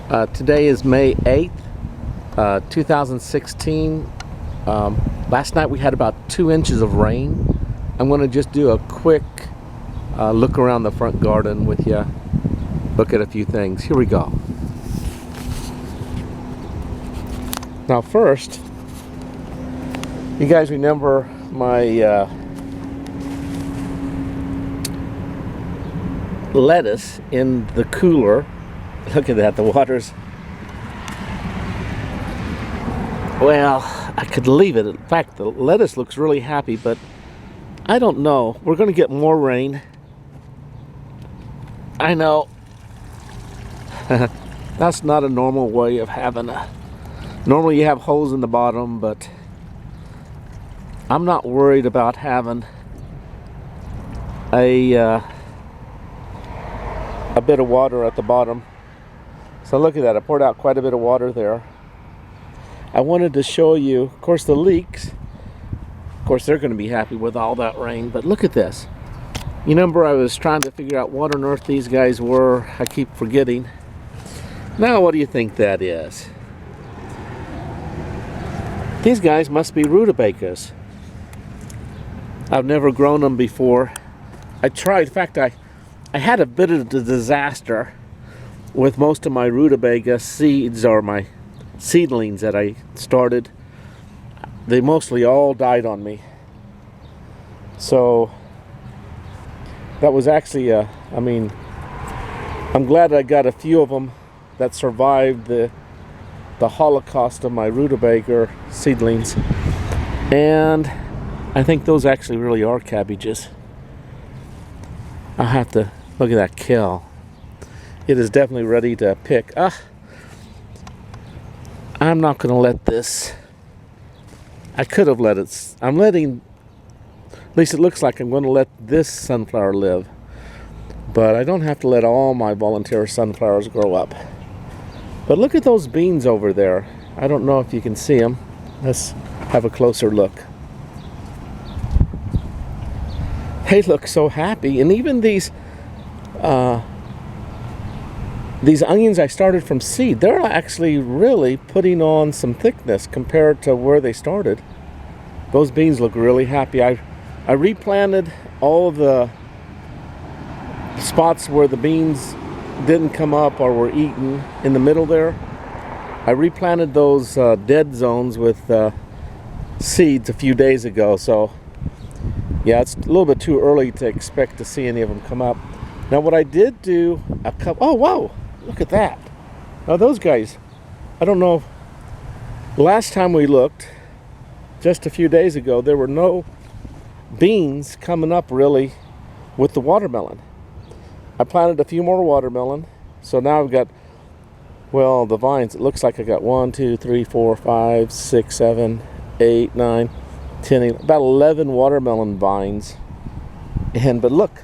Today is May 8th, 2016. Last night we had about 2 inches of rain. I'm going to just do a quick look around the front garden with you. Look at a few things. Here we go. Now first, you guys remember my lettuce in the cooler. Look at that, the water's, well, I could leave it. In fact, the lettuce looks really happy, but I don't know. We're going to get more rain. I know. That's not a normal way of having a... Normally you have holes in the bottom, but I'm not worried about having a bit of water at the bottom. So look at that, I poured out quite a bit of water there. I wanted to show you, of course, the leeks. Of course, they're going to be happy with all that rain, but look at this. You remember I was trying to figure out what on earth these guys were. I keep forgetting. Now, what do you think that is? These guys must be rutabagas. I've never grown them before. I tried, in fact, I had a bit of a disaster with most of my rutabaga seeds, or my seedlings that I started. They mostly all died on me. So that was actually I'm glad I got a few of them that survived the holocaust of my rutabaga seedlings. And I think those actually really are cabbages. I'll have to look at that kill. It is definitely ready to pick. I'm not going to let this. I could have let it. I'm letting, at least it looks like I'm going to let this sunflower live. But I don't have to let all my volunteer sunflowers grow up. But look at those beans over there. I don't know if you can see them. Let's have a closer look. They look so happy. And even these onions I started from seed, they're actually really putting on some thickness compared to where they started. Those beans look really happy. I replanted all the spots where the beans didn't come up or were eaten in the middle there. I replanted those dead zones with seeds a few days ago. So yeah, it's a little bit too early to expect to see any of them come up. Now what I did do, oh wow, look at that. Now those guys, I don't know, last time we looked, just a few days ago, there were no beans coming up really with the watermelon. I planted a few more watermelon, so now I've got, well, the vines, it looks like I got 1, 2, 3, 4, 5, 6, 7, 8, 9, 10, about 11 watermelon vines. But look,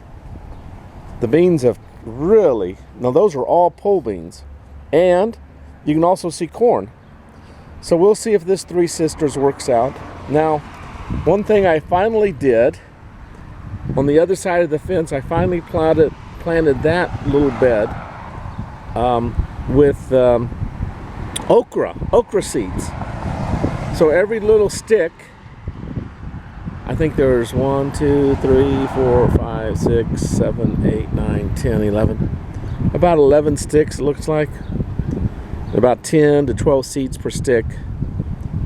the beans have really, now those are all pole beans. And you can also see corn. So we'll see if this Three Sisters works out. Now, one thing I finally did, on the other side of the fence, I finally planted that little bed with okra seeds. So every little stick, I think there's 1, 2, 3, 4, 5, 6, 7, 8, 9, 10, 11. About 11 sticks, it looks like. About 10 to 12 seeds per stick.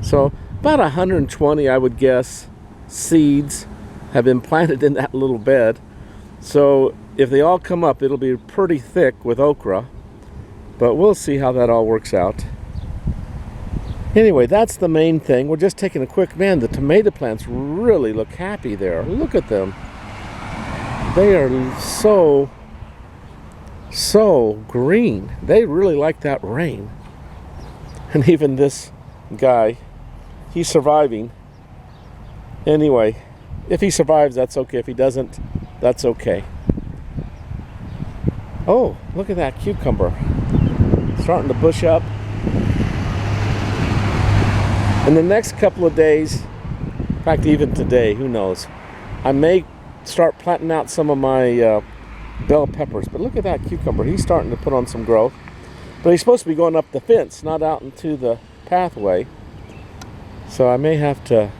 So about 120, I would guess, seeds have been planted in that little bed. So if they all come up, it'll be pretty thick with okra. But we'll see how that all works out. Anyway, that's the main thing. We're just taking a quick, man, the tomato plants really look happy there. Look at them. They are so green. They really like that rain. And even this guy, he's surviving. Anyway, if he survives, that's okay. If he doesn't, that's okay. Oh, look at that cucumber. Starting to bush up. In the next couple of days, in fact, even today, who knows, I may start planting out some of my bell peppers. But look at that cucumber. He's starting to put on some growth. But he's supposed to be going up the fence, not out into the pathway. So I may have to.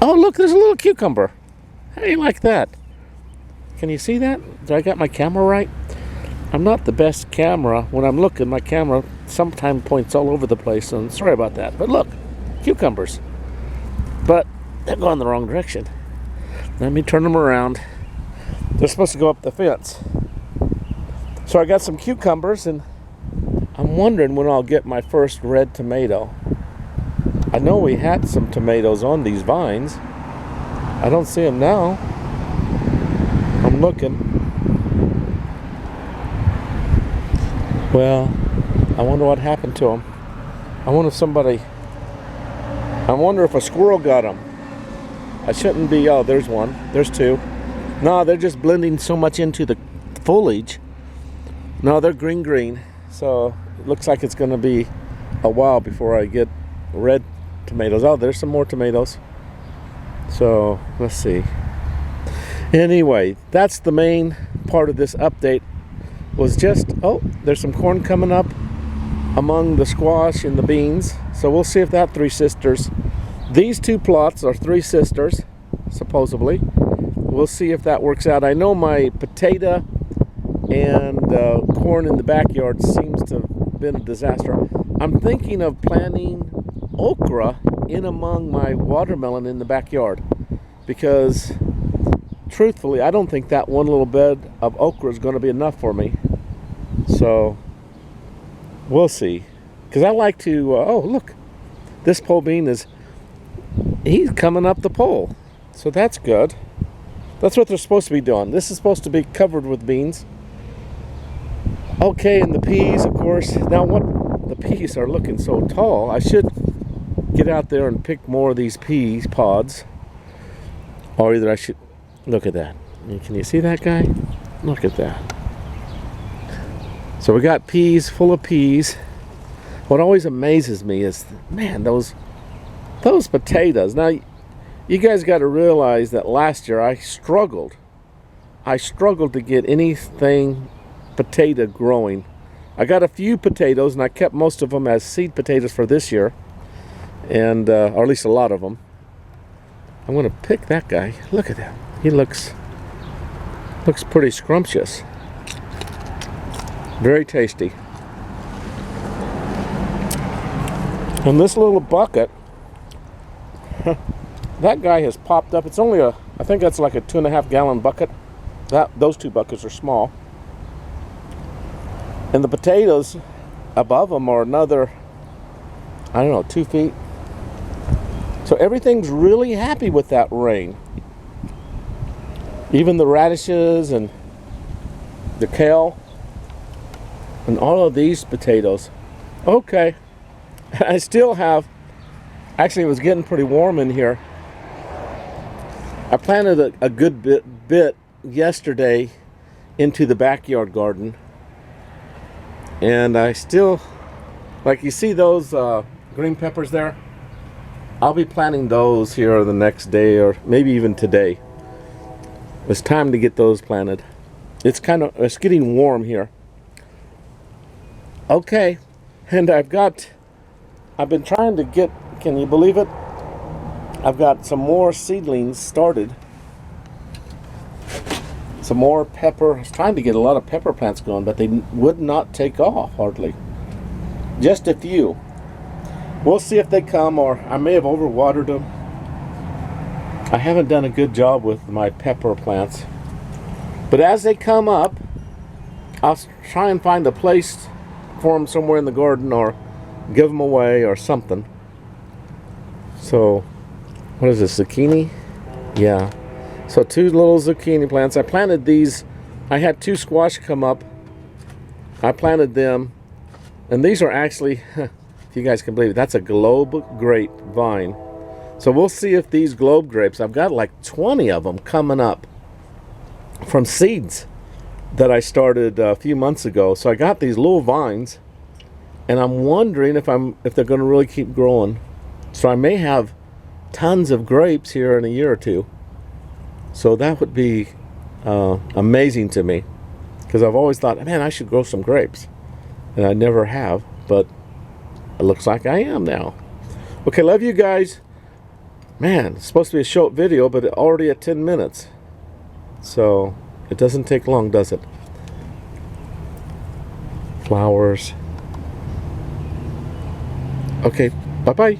Oh, look, there's a little cucumber. How do you like that? Can you see that? Did I got my camera right? I'm not the best camera. When I'm looking, my camera sometimes points all over the place, and sorry about that. But look, cucumbers. But they're going the wrong direction. Let me turn them around. They're supposed to go up the fence. So I got some cucumbers, and I'm wondering when I'll get my first red tomato. I know we had some tomatoes on these vines. I don't see them now. I'm looking. Well, I wonder what happened to them. I wonder if a squirrel got them. I shouldn't be. Oh, there's one. There's two. No, they're just blending so much into the foliage. No, they're green. So it looks like it's going to be a while before I get red tomatoes. Oh, there's some more tomatoes. So let's see. Anyway, that's the main part of this update. Was just, oh, there's some corn coming up among the squash and the beans. So we'll see if that three sisters. These two plots are three sisters, supposedly. We'll see if that works out. I know my potato and corn in the backyard seems to have been a disaster. I'm thinking of planting okra in among my watermelon in the backyard, because truthfully I don't think that one little bed of okra is going to be enough for me. So we'll see, because I like to oh, look, this pole bean he's coming up the pole, so that's good. That's what they're supposed to be doing. This is supposed to be covered with beans. Okay, and the peas, of course. Now the peas are looking so tall. I should get out there and pick more of these peas pods. Or either I should, look at that. Can you see that guy? Look at that. So we got peas, full of peas. What always amazes me is, man, those potatoes. Now, you guys got to realize that last year I struggled to get anything potato growing. I got a few potatoes, and I kept most of them as seed potatoes for this year, and or at least a lot of them. I'm going to pick that guy. Look at that. He looks pretty scrumptious. Very tasty. And this little bucket, that guy has popped up. It's only I think that's like a 2.5 gallon bucket. Those two buckets are small. And the potatoes above them are another, I don't know, 2 feet. So everything's really happy with that rain. Even the radishes and the kale and all of these potatoes. Okay. I still have, actually it was getting pretty warm in here. I planted a good bit yesterday into the backyard garden. And I still, like you see those green peppers there? I'll be planting those here the next day, or maybe even today. It's time to get those planted. It's getting warm here. Okay, and I've been trying to get, can you believe it? I've got some more seedlings started. Some more pepper. I was trying to get a lot of pepper plants going, but they would not take off hardly. Just a few. We'll see if they come, or I may have overwatered them. I haven't done a good job with my pepper plants. But as they come up, I'll try and find a place for them somewhere in the garden, or give them away or something. So, what is this, zucchini? Yeah. So 2 little zucchini plants. I planted these. I had 2 squash come up. I planted them. And these are actually, if you guys can believe it, that's a globe grape vine. So we'll see if these globe grapes, I've got like 20 of them coming up from seeds that I started a few months ago. So I got these little vines, and I'm wondering if they're going to really keep growing. So I may have tons of grapes here in a year or two. So that would be amazing to me, because I've always thought, man, I should grow some grapes, and I never have, but it looks like I am now. Okay, love you guys. Man, it's supposed to be a short video, but it already at 10 minutes. So it doesn't take long, does it? Flowers. Okay, bye-bye.